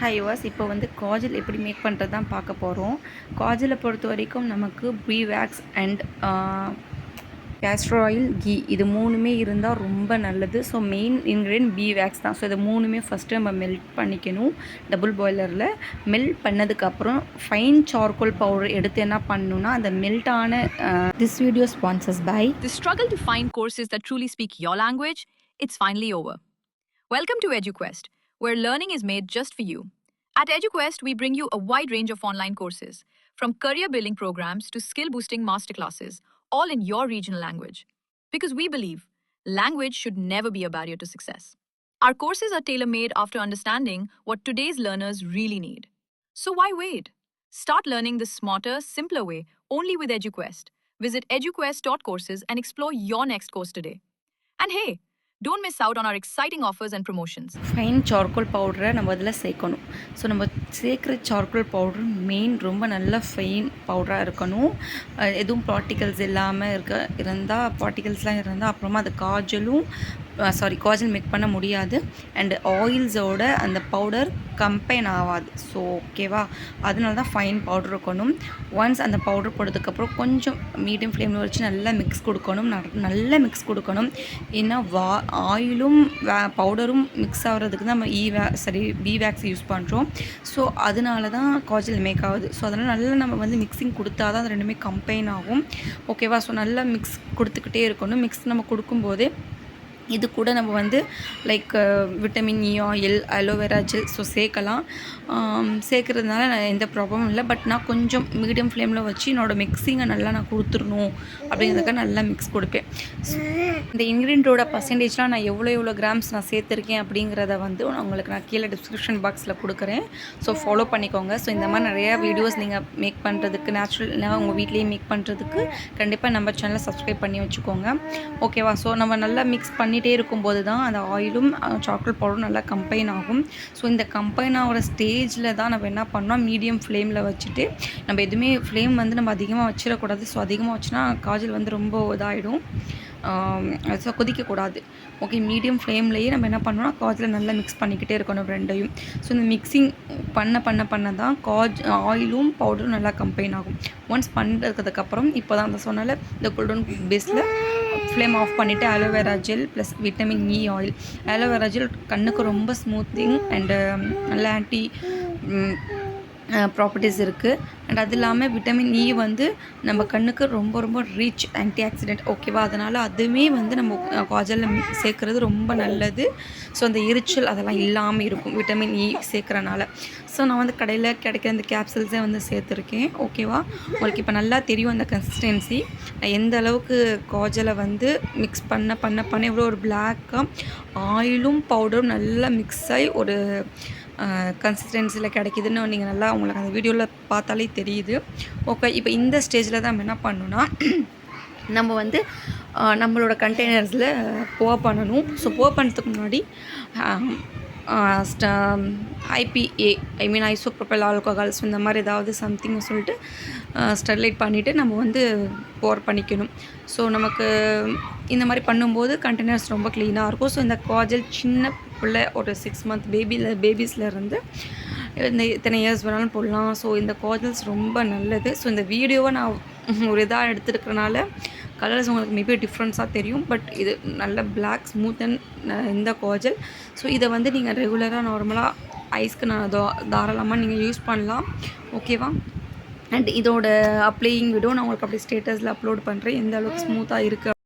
Hi was இப்போ வந்து காஜல் எப்படி மேக் பண்ணுறது தான் பார்க்க போகிறோம். காஜலை பொறுத்த வரைக்கும் நமக்கு bee wax and castor oil கீ இது மூணுமே இருந்தால் ரொம்ப நல்லது. So main ingredient bee wax தான். ஸோ இது மூணுமே ஃபஸ்ட்டு நம்ம மெல்ட் பண்ணிக்கணும் டபுள் பாய்லரில். மெல்ட் பண்ணதுக்கப்புறம் ஃபைன் சார்கோல் பவுடர் எடுத்து என்ன பண்ணணும்னா அந்த மெல்ட்டான this video sponsors by The struggle to find courses that truly speak your language, it's finally over. Welcome to EduQuest, where learning is made just for you. At EduQuest, we bring you a wide range of online courses, from career building programs to skill boosting masterclasses, all in your regional language. Because we believe language should never be a barrier to success. Our courses are tailor made after understanding what today's learners really need. So why wait? Start learning the smarter, simpler way only with EduQuest. Visit eduquest.courses and explore your next course today. And hey, don't miss out on our exciting offers and promotions. Fine charcoal பவுடரை நம்ம அதில் சேர்க்கணும். So நம்ம சேர்க்குற charcoal powder main ரொம்ப நல்ல fine பவுடராக இருக்கணும். எதுவும் பார்ட்டிகல்ஸ் இல்லாமல் பார்ட்டிகல்ஸ்லாம் இருந்தால் அப்புறமா அது காஜல் மேக் பண்ண முடியாது. அண்டு ஆயில்ஸோட அந்த பவுடர் கம்பைன் ஆகாது. ஸோ ஓகேவா, அதனால தான் ஃபைன் பவுடர் இருக்கணும். ஒன்ஸ் அந்த பவுடர் போட்டதுக்கப்புறம் கொஞ்சம் மீடியம் ஃப்ளேமில் வச்சு நல்லா மிக்ஸ் கொடுக்கணும். நல்லா மிக்ஸ் கொடுக்கணும். ஏன்னா ஆயிலும் பவுடரும் மிக்ஸ் ஆகிறதுக்கு தான் நம்ம பீ வேக்ஸ் யூஸ் பண்ணுறோம். ஸோ அதனால தான் காஜல் மேக் ஆகுது. ஸோ அதனால் நல்லா நம்ம வந்து மிக்சிங் கொடுத்தா தான் அது ரெண்டுமே கம்பைன் ஆகும். ஓகேவா, ஸோ நல்லா மிக்ஸ் கொடுத்துக்கிட்டே இருக்கணும். மிக்ஸ் நம்ம கொடுக்கும்போது இது கூட நம்ம வந்து like vitamin E oil, aloe vera gel சேர்க்குறதுனால எந்த ப்ராப்ளமும் இல்லை. பட் நான் கொஞ்சம் மீடியம் ஃப்ளேமில் வச்சு என்னோடய மிக்ஸிங்கை நல்லா நான் கொடுத்துடணும் அப்படிங்கிறதுக்காக நல்லா மிக்ஸ் கொடுப்பேன். இந்த இன்க்ரீடியண்ட்டோட பர்சன்டேஜ்லாம் நான் எவ்வளோ கிராம்ஸ் நான் சேர்த்துருக்கேன் அப்படிங்கிறத வந்து உங்களுக்கு நான் கீழே டிஸ்கிரிப்ஷன் பாக்ஸில் கொடுக்குறேன். ஸோ ஃபாலோ பண்ணிக்கோங்க. ஸோ இந்த மாதிரி நிறையா வீடியோஸ் நீங்கள் மேக் பண்ணுறதுக்கு நேச்சுரலாக உங்கள் வீட்லேயே மேக் பண்ணுறதுக்கு கண்டிப்பாக நம்ம சேனலை சப்ஸ்கிரைப் பண்ணி வச்சுக்கோங்க. ஓகேவா, ஸோ நம்ம நல்லா மிக்ஸ் பண்ணிகிட்டே இருக்கும்போது தான் அந்த ஆயிலும் சாக்லேட் பவுடரும் நல்லா கம்பைன் ஆகும். ஸோ இந்த கம்பைன் ஆகிற ஸ்டேஜில் தான் நம்ம என்ன பண்ணோம், மீடியம் ஃப்ளேமில் வச்சுட்டு நம்ம எதுவுமே ஃப்ளேம் வந்து நம்ம அதிகமாக வச்சிடக்கூடாது. ஸோ அதிகமாக வச்சுன்னா காஜல் வந்து ரொம்ப இதாகிடும். ஸோ கொதிக்கக்கூடாது. ஓகே, மீடியம் ஃப்ளேம்லேயே நம்ம என்ன பண்ணோம்னா காஜில் நல்லா மிக்ஸ் பண்ணிக்கிட்டே இருக்கணும் ரெண்டையும். ஸோ இந்த மிக்சிங் பண்ண தான் ஆயிலும் பவுடரும் நல்லா கம்பைன் ஆகும். ஒன்ஸ் பண்ணுறதுக்கப்புறம் இப்போ தான் அந்த சொன்னால இந்த கோல்டன் பேஸில் ஃப்ளேம் ஆஃப் பண்ணிவிட்டு aloe vera gel plus vitamin E oil. Aloe gel கண்ணுக்கு ரொம்ப ஸ்மூத்திங் அண்டு நல்ல ஆன்டி ப்ராப்பர்ட்டிஸ் இருக்குது. அண்ட் அது இல்லாமல் விட்டமின் இ வந்து நம்ம கண்ணுக்கு ரொம்ப ரிச் ஆன்டி ஆக்சிடென்ட். ஓகேவா, அதனால் அதுவுமே வந்து நம்ம காஜலில் சேர்க்குறது ரொம்ப நல்லது. ஸோ அந்த எரிச்சல் அதெல்லாம் இல்லாமல் இருக்கும் விட்டமின் இ சேர்க்குறனால. ஸோ நான் வந்து கடையில் கிடைக்கிற அந்த கேப்சல்ஸே வந்து சேர்த்துருக்கேன். ஓகேவா, உங்களுக்கு இப்போ நல்லா தெரியும் அந்த கன்சிஸ்டன்சி எந்த அளவுக்கு காஜலை வந்து மிக்ஸ் பண்ண எவ்வளோ ஒரு பிளாக்காக ஆயிலும் பவுடரும் நல்லா மிக்ஸ் ஆகி ஒரு கன்சிஸ்டன்சியில் கிடைக்கிதுன்னு நீங்கள் நல்லா உங்களுக்கு அந்த வீடியோவில் பார்த்தாலே தெரியுது. ஓகே, இப்போ இந்த ஸ்டேஜில் தான் நம்ம என்ன பண்ணணும்னா நம்ம வந்து நம்மளோட கண்டெய்னர்ஸில் போர் பண்ணணும். ஸோ போர் பண்ணுறதுக்கு முன்னாடி ஐபிஏ ஐசோப்ரோபைல் ஆல்கஹால்ஸ் இந்த மாதிரி ஏதாவது சம்திங் சொல்லிட்டு ஸ்டெர்லைட் பண்ணிவிட்டு நம்ம வந்து போர் பண்ணிக்கணும். ஸோ நமக்கு இந்த மாதிரி பண்ணும்போது கண்டெய்னர்ஸ் ரொம்ப க்ளீனாக இருக்கும். ஸோ இந்த காஜல் சின்ன பிள்ளை ஒரு 6 month பேபிஸ்லேருந்து இந்த இத்தனை இயர்ஸ் வேணாலும் போடலாம். ஸோ இந்த காஜல்ஸ் ரொம்ப நல்லது. ஸோ இந்த வீடியோவை நான் ஒரு இதாக எடுத்துருக்கிறனால கலர்ஸ் உங்களுக்கு மேபி டிஃப்ரென்ஸாக தெரியும். பட் இது நல்ல பிளாக் ஸ்மூத் அண்ட் இந்த காஜல். ஸோ இதை வந்து நீங்கள் ரெகுலராக நார்மலாக ஐஸ்க்கு நான் தாராளமாக நீங்கள் யூஸ் பண்ணலாம். ஓகேவா, அண்ட் இதோட அப்ளையிங் வீடியோ நான் உங்களுக்கு அப்படி ஸ்டேட்டஸில் அப்லோட் பண்ணுறேன் எந்த அளவுக்கு ஸ்மூத்தாக இருக்குது.